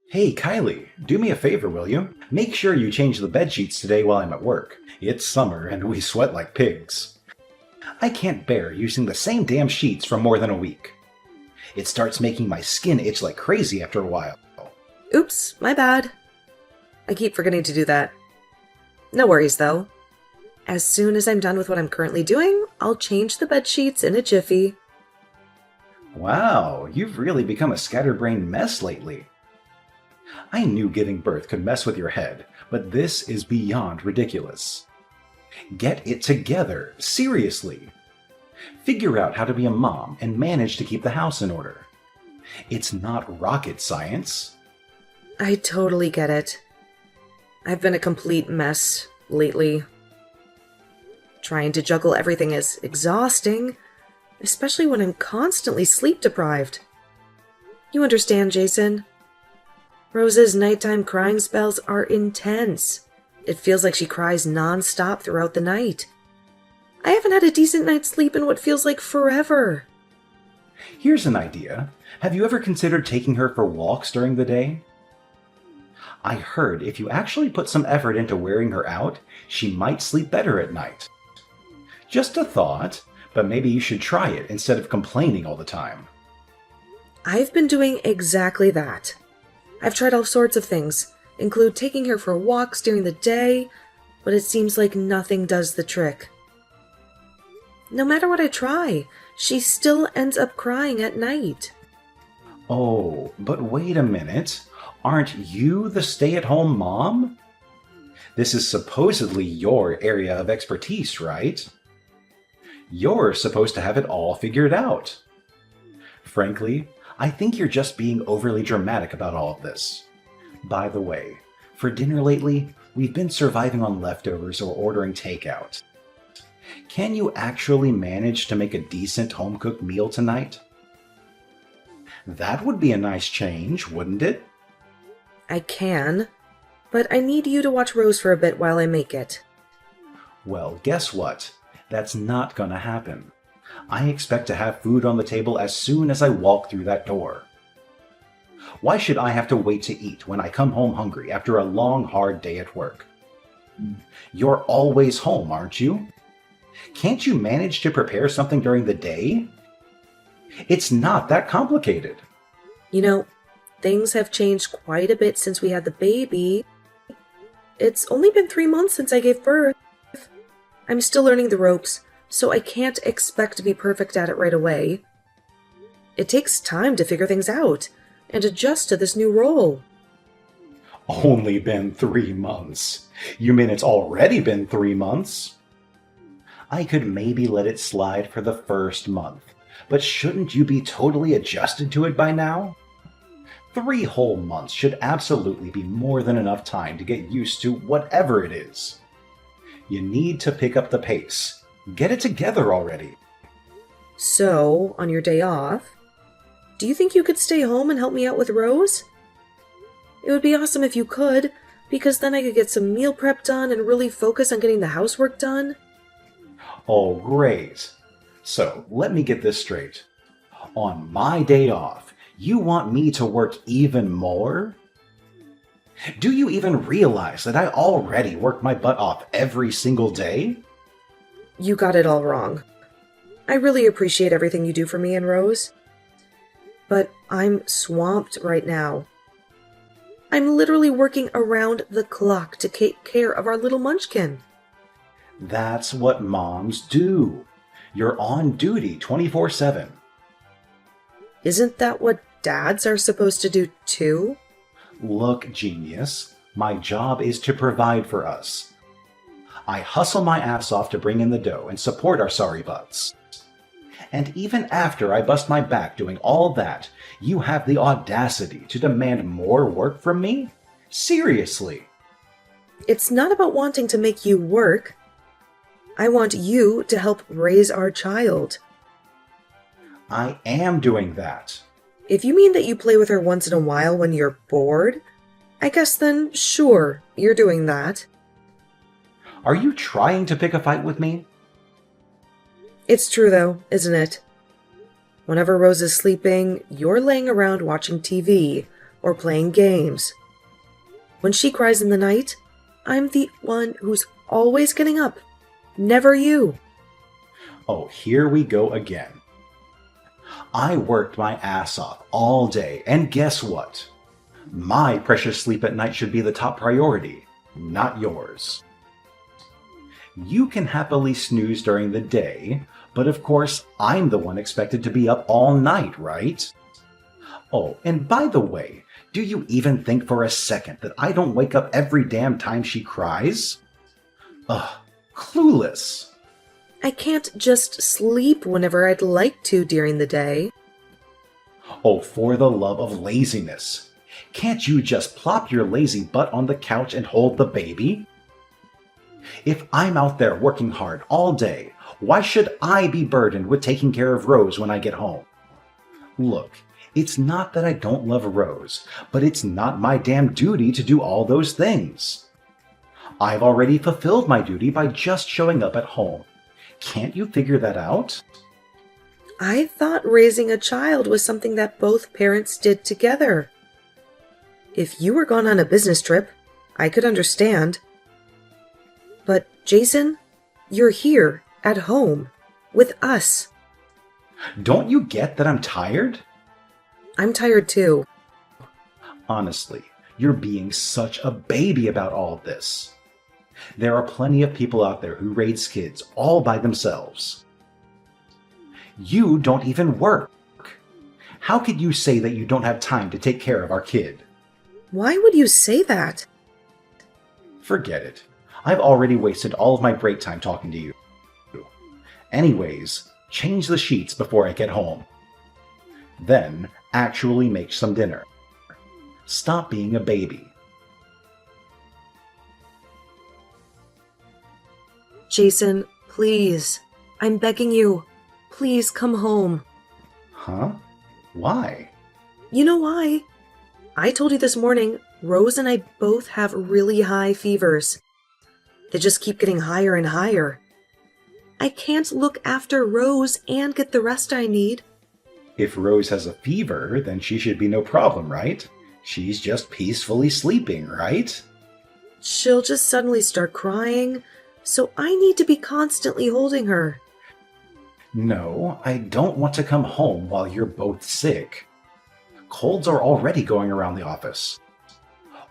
Hey, Kylie, do me a favor, will you? Make sure you change the bed sheets today while I'm at work. It's summer and we sweat like pigs. I can't bear using the same damn sheets for more than a week. It starts making my skin itch like crazy after a while. Oops, my bad. I keep forgetting to do that. No worries, though. As soon as I'm done with what I'm currently doing, I'll change the bed sheets in a jiffy. Wow, you've really become a scatterbrained mess lately. I knew giving birth could mess with your head, but this is beyond ridiculous. Get it together, seriously. Figure out how to be a mom and manage to keep the house in order. It's not rocket science. I totally get it. I've been a complete mess lately. Trying to juggle everything is exhausting, especially when I'm constantly sleep deprived. You understand, Jason? Rose's nighttime crying spells are intense. It feels like she cries non-stop throughout the night. I haven't had a decent night's sleep in what feels like forever. Here's an idea. Have you ever considered taking her for walks during the day? I heard if you actually put some effort into wearing her out, she might sleep better at night. Just a thought, but maybe you should try it instead of complaining all the time. I've been doing exactly that. I've tried all sorts of things, include taking her for walks during the day, but it seems like nothing does the trick. No matter what I try, she still ends up crying at night. Oh, but wait a minute. Aren't you the stay-at-home mom? This is supposedly your area of expertise, right? You're supposed to have it all figured out. Frankly, I think you're just being overly dramatic about all of this. By the way, for dinner lately, we've been surviving on leftovers or ordering takeout. Can you actually manage to make a decent home-cooked meal tonight? That would be a nice change, wouldn't it? I can, but I need you to watch Rose for a bit while I make it. Well, guess what? That's not gonna happen. I expect to have food on the table as soon as I walk through that door. Why should I have to wait to eat when I come home hungry after a long, hard day at work? You're always home, aren't you? Can't you manage to prepare something during the day? It's not that complicated. You know, things have changed quite a bit since we had the baby. It's only been 3 months since I gave birth. I'm still learning the ropes, so I can't expect to be perfect at it right away. It takes time to figure things out and adjust to this new role. Only been 3 months. You mean it's already been 3 months? I could maybe let it slide for the first month, but shouldn't you be totally adjusted to it by now? 3 whole months should absolutely be more than enough time to get used to whatever it is. You need to pick up the pace. Get it together already. So, on your day off, do you think you could stay home and help me out with Rose? It would be awesome if you could, because then I could get some meal prep done and really focus on getting the housework done. Oh, great. So, let me get this straight. On my day off, you want me to work even more? Do you even realize that I already work my butt off every single day? You got it all wrong. I really appreciate everything you do for me and Rose, but I'm swamped right now. I'm literally working around the clock to take care of our little munchkin. That's what moms do. You're on duty 24/7. Isn't that what dads are supposed to do too? Look, genius, my job is to provide for us. I hustle my ass off to bring in the dough and support our sorry butts. And even after I bust my back doing all that, you have the audacity to demand more work from me? Seriously? It's not about wanting to make you work. I want you to help raise our child. I am doing that. If you mean that you play with her once in a while when you're bored, I guess then sure, you're doing that. Are you trying to pick a fight with me? It's true though, isn't it? Whenever Rose is sleeping, you're laying around watching TV, or playing games. When she cries in the night, I'm the one who's always getting up, never you. Oh, here we go again. I worked my ass off all day, and guess what? My precious sleep at night should be the top priority, not yours. You can happily snooze during the day, but of course, I'm the one expected to be up all night, right? Oh, and by the way, do you even think for a second that I don't wake up every damn time she cries? Ugh, clueless. I can't just sleep whenever I'd like to during the day. Oh, for the love of laziness. Can't you just plop your lazy butt on the couch and hold the baby? If I'm out there working hard all day, why should I be burdened with taking care of Rose when I get home? Look, it's not that I don't love Rose, but it's not my damn duty to do all those things. I've already fulfilled my duty by just showing up at home. Can't you figure that out? I thought raising a child was something that both parents did together. If you were gone on a business trip, I could understand. But, Jason, you're here, at home, with us. Don't you get that I'm tired? I'm tired too. Honestly, you're being such a baby about all this. There are plenty of people out there who raise kids all by themselves. You don't even work. How could you say that you don't have time to take care of our kid? Why would you say that? Forget it. I've already wasted all of my break time talking to you. Anyways, change the sheets before I get home. Then, actually make some dinner. Stop being a baby. Jason, please. I'm begging you. Please come home. Huh? Why? You know why? I told you this morning, Rose and I both have really high fevers. They just keep getting higher and higher. I can't look after Rose and get the rest I need. If Rose has a fever, then she should be no problem, right? She's just peacefully sleeping, right? She'll just suddenly start crying, so I need to be constantly holding her. No, I don't want to come home while you're both sick. Colds are already going around the office.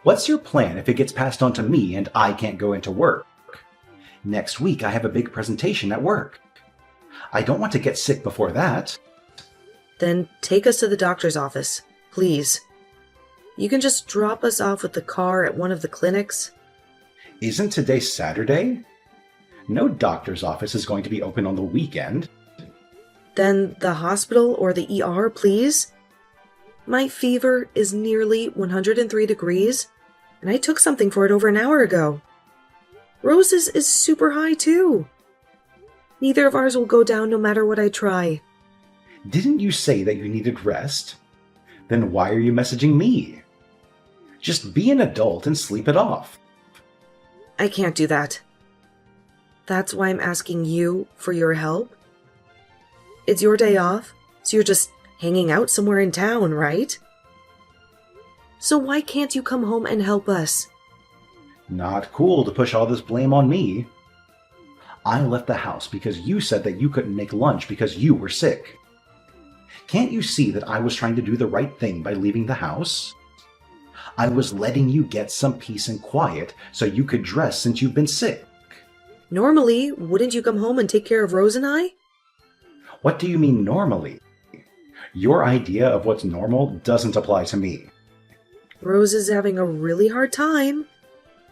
What's your plan if it gets passed on to me and I can't go into work? Next week I have a big presentation at work. I don't want to get sick before that. Then take us to the doctor's office, please. You can just drop us off with the car at one of the clinics. Isn't today Saturday? No doctor's office is going to be open on the weekend. Then the hospital or the ER, please. My fever is nearly 103 degrees, and I took something for it over an hour ago. Rose's is super high, too. Neither of ours will go down no matter what I try. Didn't you say that you needed rest? Then why are you messaging me? Just be an adult and sleep it off. I can't do that. That's why I'm asking you for your help. It's your day off, so you're just hanging out somewhere in town, right? So why can't you come home and help us? Not cool to push all this blame on me. I left the house because you said that you couldn't make lunch because you were sick. Can't you see that I was trying to do the right thing by leaving the house? I was letting you get some peace and quiet so you could dress since you've been sick. Normally, wouldn't you come home and take care of Rose and I? What do you mean normally? Your idea of what's normal doesn't apply to me. Rose is having a really hard time.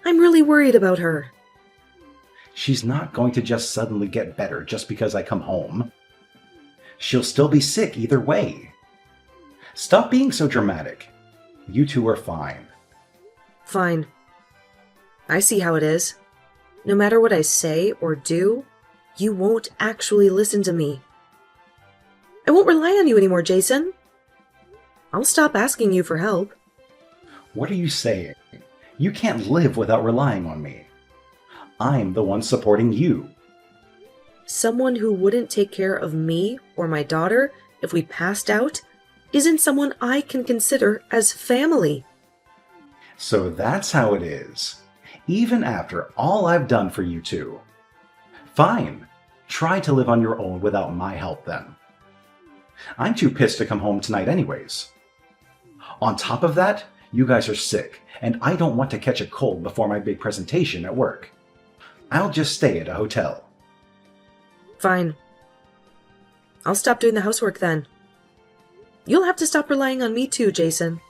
I'm really worried about her. She's not going to just suddenly get better just because I come home. She'll still be sick either way. Stop being so dramatic. You two are fine. Fine. I see how it is. No matter what I say or do, you won't actually listen to me. I won't rely on you anymore, Jason. I'll stop asking you for help. What are you saying? You can't live without relying on me. I'm the one supporting you. Someone who wouldn't take care of me or my daughter if we passed out isn't someone I can consider as family. So that's how it is. Even after all I've done for you two. Fine. Try to live on your own without my help then. I'm too pissed to come home tonight anyways. On top of that, you guys are sick, and I don't want to catch a cold before my big presentation at work. I'll just stay at a hotel. Fine. I'll stop doing the housework then. You'll have to stop relying on me too, Jason.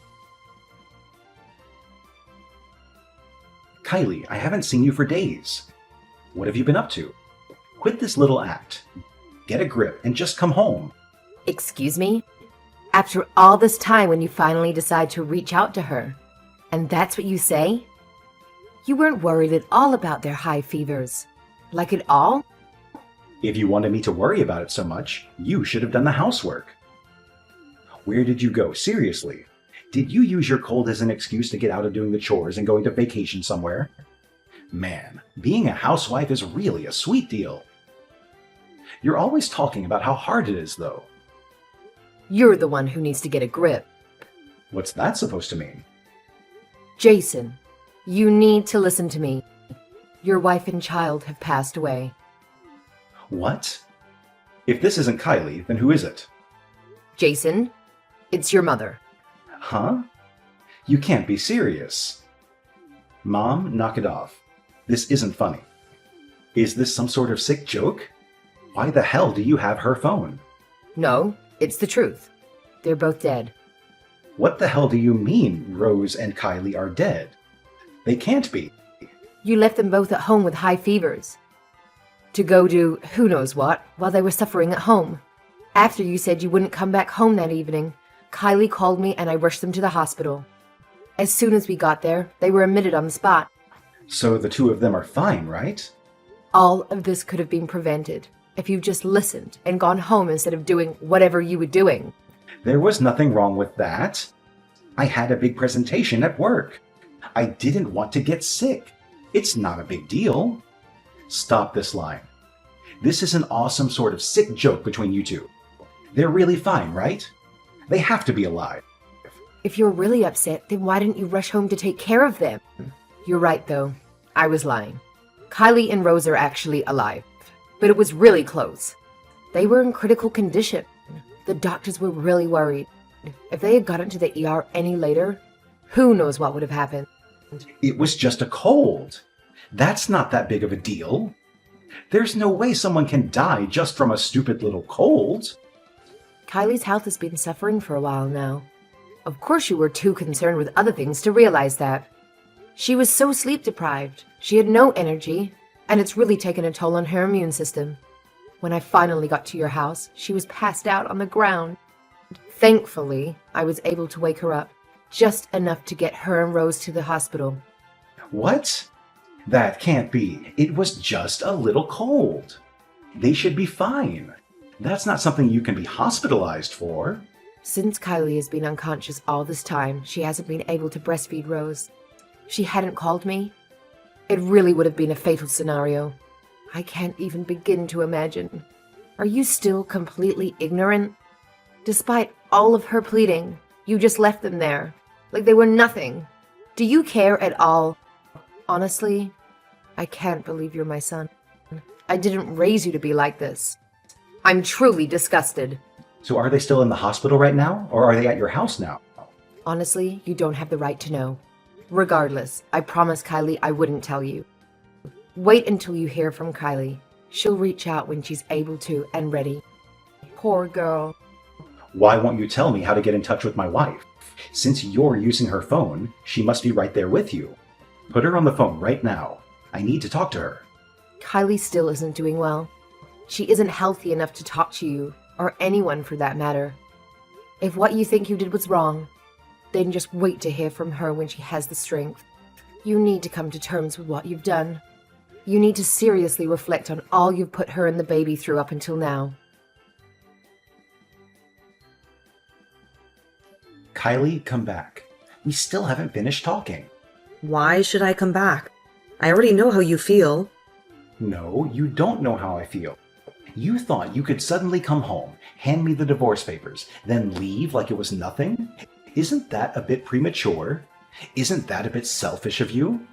Kylie, I haven't seen you for days. What have you been up to? Quit this little act. Get a grip and just come home. Excuse me? After all this time when you finally decide to reach out to her, and that's what you say? You weren't worried at all about their high fevers. Like at all? If you wanted me to worry about it so much, you should have done the housework. Where did you go? Seriously? Did you use your cold as an excuse to get out of doing the chores and going to vacation somewhere? Man, being a housewife is really a sweet deal. You're always talking about how hard it is, though. You're the one who needs to get a grip. What's that supposed to mean? Jason, you need to listen to me. Your wife and child have passed away. What? If this isn't Kylie, then who is it? Jason, it's your mother. Huh? You can't be serious. Mom, knock it off. This isn't funny. Is this some sort of sick joke? Why the hell do you have her phone? No, it's the truth. They're both dead. What the hell do you mean Rose and Kylie are dead? They can't be. You left them both at home with high fevers. To go do who knows what while they were suffering at home. After you said you wouldn't come back home that evening, Kylie called me and I rushed them to the hospital. As soon as we got there, they were admitted on the spot. So the two of them are fine, right? All of this could have been prevented if you just listened and gone home instead of doing whatever you were doing. There was nothing wrong with that. I had a big presentation at work. I didn't want to get sick. It's not a big deal. Stop this line. This is an awesome sort of sick joke between you two. They're really fine, right? They have to be alive. If you're really upset, then why didn't you rush home to take care of them? You're right, though. I was lying. Kylie and Rose are actually alive. But it was really close. They were in critical condition. The doctors were really worried. If they had gotten to the ER any later, who knows what would have happened. It was just a cold. That's not that big of a deal. There's no way someone can die just from a stupid little cold. Kylie's health has been suffering for a while now. Of course you were too concerned with other things to realize that. She was so sleep-deprived, she had no energy, and it's really taken a toll on her immune system. When I finally got to your house, she was passed out on the ground. Thankfully, I was able to wake her up, just enough to get her and Rose to the hospital. What? That can't be. It was just a little cold. They should be fine. That's not something you can be hospitalized for. Since Kylie has been unconscious all this time, she hasn't been able to breastfeed Rose. If she hadn't called me, it really would have been a fatal scenario. I can't even begin to imagine. Are you still completely ignorant? Despite all of her pleading, you just left them there, like they were nothing. Do you care at all? Honestly, I can't believe you're my son. I didn't raise you to be like this. I'm truly disgusted. So are they still in the hospital right now, or are they at your house now? Honestly, you don't have the right to know. Regardless, I promised Kylie I wouldn't tell you. Wait until you hear from Kylie. She'll reach out when she's able to and ready. Poor girl. Why won't you tell me how to get in touch with my wife? Since you're using her phone, she must be right there with you. Put her on the phone right now. I need to talk to her. Kylie still isn't doing well. She isn't healthy enough to talk to you, or anyone for that matter. If what you think you did was wrong, then just wait to hear from her when she has the strength. You need to come to terms with what you've done. You need to seriously reflect on all you've put her and the baby through up until now. Kylie, come back. We still haven't finished talking. Why should I come back? I already know how you feel. No, you don't know how I feel. You thought you could suddenly come home, hand me the divorce papers, then leave like it was nothing? Isn't that a bit premature? Isn't that a bit selfish of you?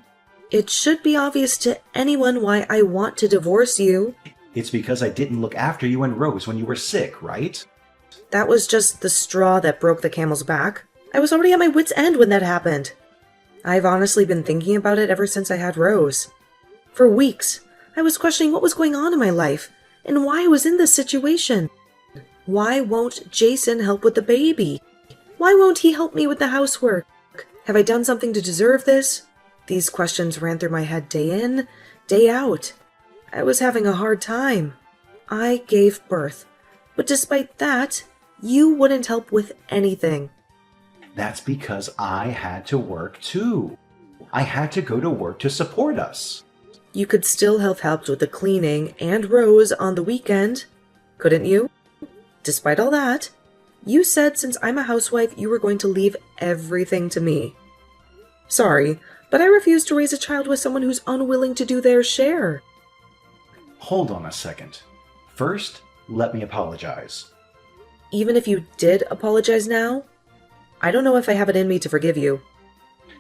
It should be obvious to anyone why I want to divorce you. It's because I didn't look after you and Rose when you were sick, right? That was just the straw that broke the camel's back. I was already at my wit's end when that happened. I've honestly been thinking about it ever since I had Rose. For weeks, I was questioning what was going on in my life and why I was in this situation. Why won't Jason help with the baby? Why won't he help me with the housework? Have I done something to deserve this? These questions ran through my head day in, day out. I was having a hard time. I gave birth, but despite that, you wouldn't help with anything. That's because I had to work too. I had to go to work to support us. You could still have helped with the cleaning and Rose on the weekend, couldn't you? Despite all that, you said since I'm a housewife you were going to leave everything to me. Sorry, but I refuse to raise a child with someone who's unwilling to do their share. Hold on a second. First, let me apologize. Even if you did apologize now, I don't know if I have it in me to forgive you.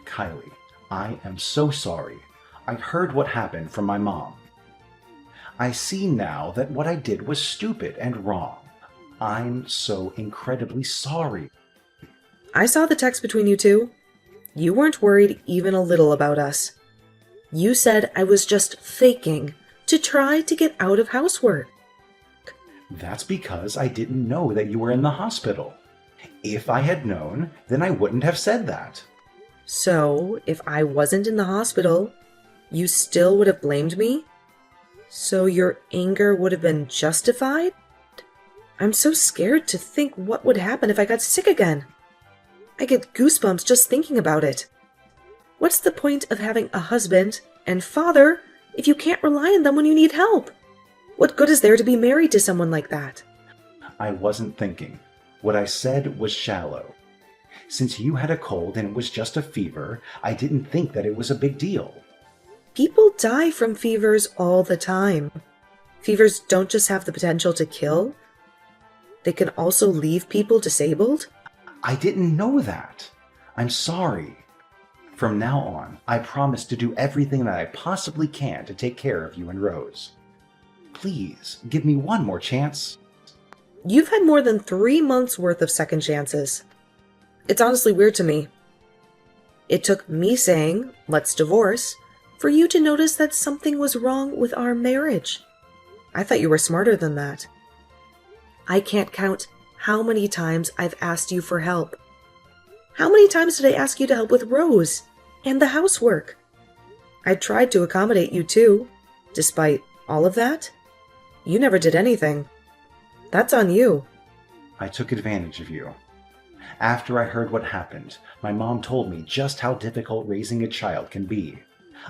Kylie, I am so sorry. I heard what happened from my mom. I see now that what I did was stupid and wrong. I'm so incredibly sorry. I saw the text between you two. You weren't worried even a little about us. You said I was just faking to try to get out of housework. That's because I didn't know that you were in the hospital. If I had known, then I wouldn't have said that. So, if I wasn't in the hospital, you still would have blamed me? So your anger would have been justified? I'm so scared to think what would happen if I got sick again. I get goosebumps just thinking about it. What's the point of having a husband and father if you can't rely on them when you need help? What good is there to be married to someone like that? I wasn't thinking. What I said was shallow. Since you had a cold and it was just a fever, I didn't think that it was a big deal. People die from fevers all the time. Fevers don't just have the potential to kill. They can also leave people disabled. I didn't know that. I'm sorry. From now on, I promise to do everything that I possibly can to take care of you and Rose. Please, give me one more chance. You've had more than 3 months worth of second chances. It's honestly weird to me. It took me saying, let's divorce, for you to notice that something was wrong with our marriage. I thought you were smarter than that. I can't count how many times I've asked you for help. How many times did I ask you to help with Rose and the housework? I tried to accommodate you too. Despite all of that, you never did anything. That's on you. I took advantage of you. After I heard what happened, my mom told me just how difficult raising a child can be.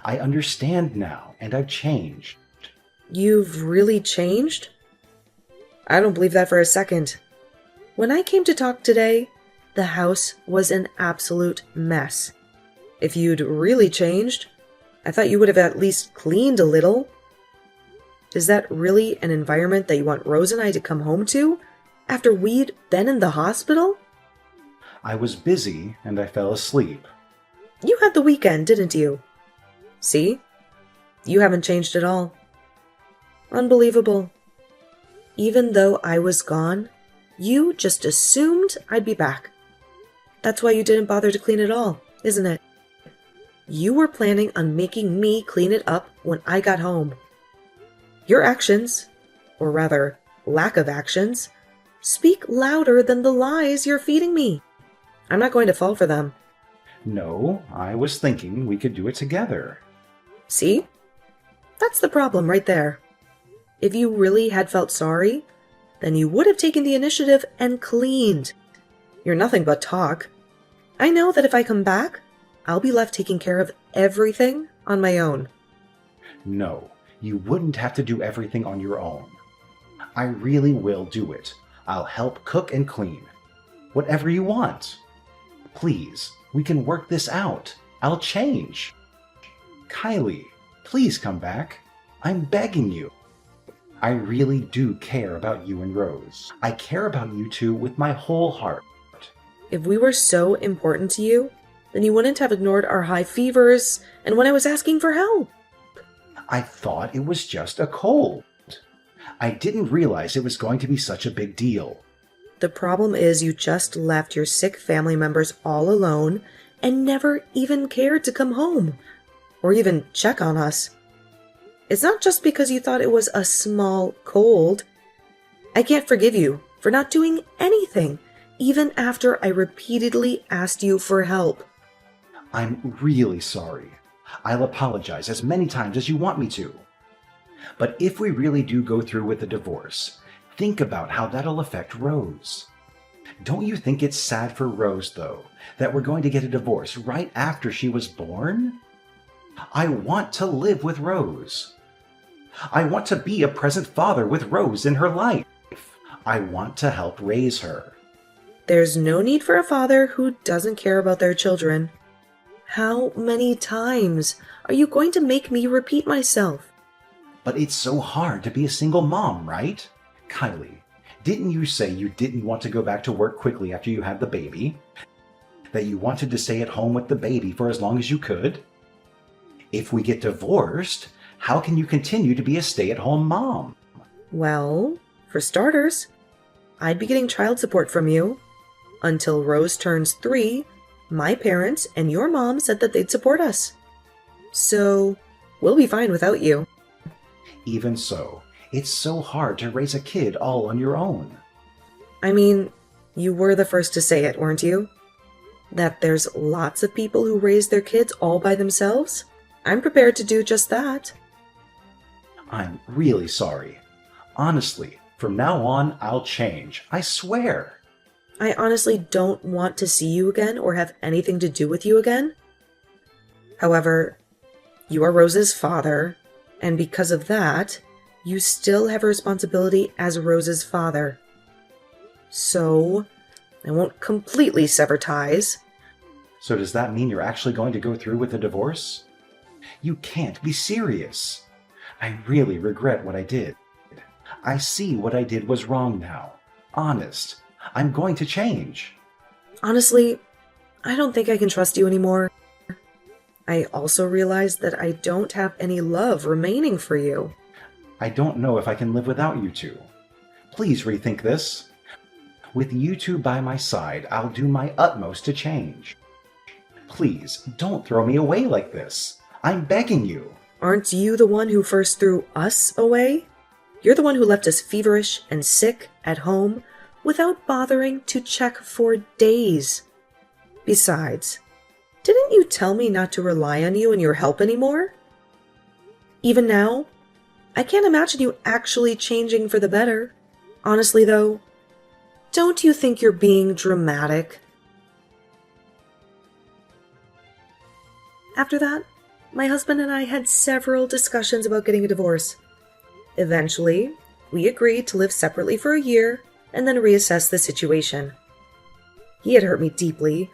I understand now, and I've changed. You've really changed? I don't believe that for a second. When I came to talk today, the house was an absolute mess. If you'd really changed, I thought you would have at least cleaned a little. Is that really an environment that you want Rose and I to come home to after we'd been in the hospital? I was busy, and I fell asleep. You had the weekend, didn't you? See? You haven't changed at all. Unbelievable. Even though I was gone, you just assumed I'd be back. That's why you didn't bother to clean it all, isn't it? You were planning on making me clean it up when I got home. Your actions, or rather, lack of actions, speak louder than the lies you're feeding me. I'm not going to fall for them. No, I was thinking we could do it together. See? That's the problem right there. If you really had felt sorry, then you would have taken the initiative and cleaned. You're nothing but talk. I know that if I come back, I'll be left taking care of everything on my own. No, you wouldn't have to do everything on your own. I really will do it. I'll help cook and clean. Whatever you want. Please, we can work this out. I'll change. Kylie, please come back. I'm begging you. I really do care about you and Rose. I care about you two with my whole heart. If we were so important to you, then you wouldn't have ignored our high fevers and when I was asking for help. I thought it was just a cold. I didn't realize it was going to be such a big deal. The problem is you just left your sick family members all alone and never even cared to come home or even check on us. It's not just because you thought it was a small cold. I can't forgive you for not doing anything, even after I repeatedly asked you for help. I'm really sorry. I'll apologize as many times as you want me to. But if we really do go through with the divorce, think about how that'll affect Rose. Don't you think it's sad for Rose, though, that we're going to get a divorce right after she was born? I want to live with Rose. I want to be a present father with Rose in her life. I want to help raise her. There's no need for a father who doesn't care about their children. How many times are you going to make me repeat myself? But it's so hard to be a single mom, right? Kylie, didn't you say you didn't want to go back to work quickly after you had the baby? That you wanted to stay at home with the baby for as long as you could? If we get divorced, how can you continue to be a stay-at-home mom? Well, for starters, I'd be getting child support from you. Until Rose turns 3, my parents and your mom said that they'd support us. So, we'll be fine without you. Even so, it's so hard to raise a kid all on your own. I mean, you were the first to say it, weren't you? That there's lots of people who raise their kids all by themselves? I'm prepared to do just that. I'm really sorry. Honestly, from now on, I'll change. I swear. I honestly don't want to see you again or have anything to do with you again. However, you are Rose's father, and because of that, you still have a responsibility as Rose's father. So, I won't completely sever ties. So does that mean you're actually going to go through with the divorce? You can't be serious. I really regret what I did. I see what I did was wrong now. Honest. I'm going to change. Honestly, I don't think I can trust you anymore. I also realize that I don't have any love remaining for you. I don't know if I can live without you two. Please rethink this. With you two by my side, I'll do my utmost to change. Please, don't throw me away like this. I'm begging you. Aren't you the one who first threw us away? You're the one who left us feverish and sick at home without bothering to check for days. Besides, didn't you tell me not to rely on you and your help anymore? Even now, I can't imagine you actually changing for the better. Honestly, though, don't you think you're being dramatic? After that, my husband and I had several discussions about getting a divorce. Eventually, we agreed to live separately for a year and then reassess the situation. He had hurt me deeply,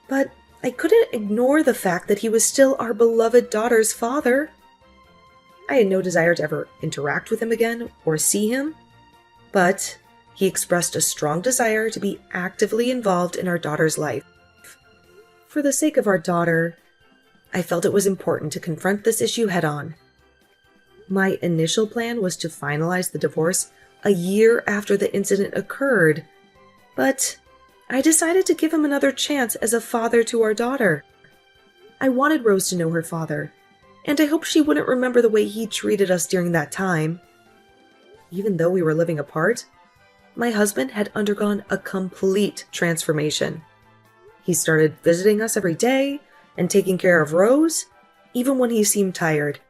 but I couldn't ignore the fact that he was still our beloved daughter's father. I had no desire to ever interact with him again or see him, but he expressed a strong desire to be actively involved in our daughter's life. For the sake of our daughter, I felt it was important to confront this issue head-on. My initial plan was to finalize the divorce a year after the incident occurred, but I decided to give him another chance as a father to our daughter. I wanted Rose to know her father, and I hoped she wouldn't remember the way he treated us during that time. Even though we were living apart, my husband had undergone a complete transformation. He started visiting us every day and taking care of Rose, even when he seemed tired.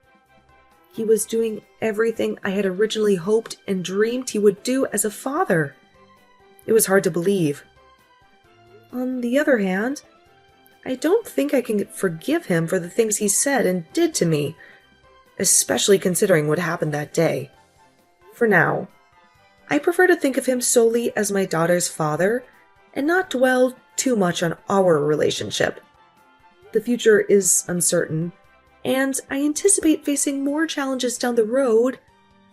He was doing everything I had originally hoped and dreamed he would do as a father. It was hard to believe. On the other hand, I don't think I can forgive him for the things he said and did to me, especially considering what happened that day. For now, I prefer to think of him solely as my daughter's father and not dwell too much on our relationship. The future is uncertain, and I anticipate facing more challenges down the road,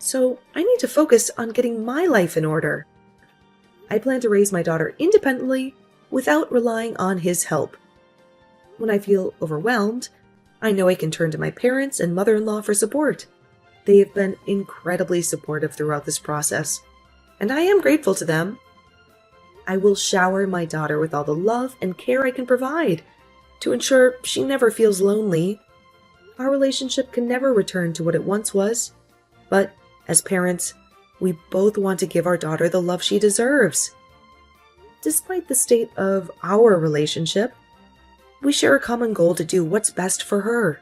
So I need to focus on getting my life in order. I plan to raise my daughter independently without relying on his help. When I feel overwhelmed, I know I can turn to my parents and mother-in-law for support. They have been incredibly supportive throughout this process, and I am grateful to them. I will shower my daughter with all the love and care I can provide to ensure she never feels lonely. Our relationship can never return to what it once was, but as parents, we both want to give our daughter the love she deserves. Despite the state of our relationship, we share a common goal to do what's best for her.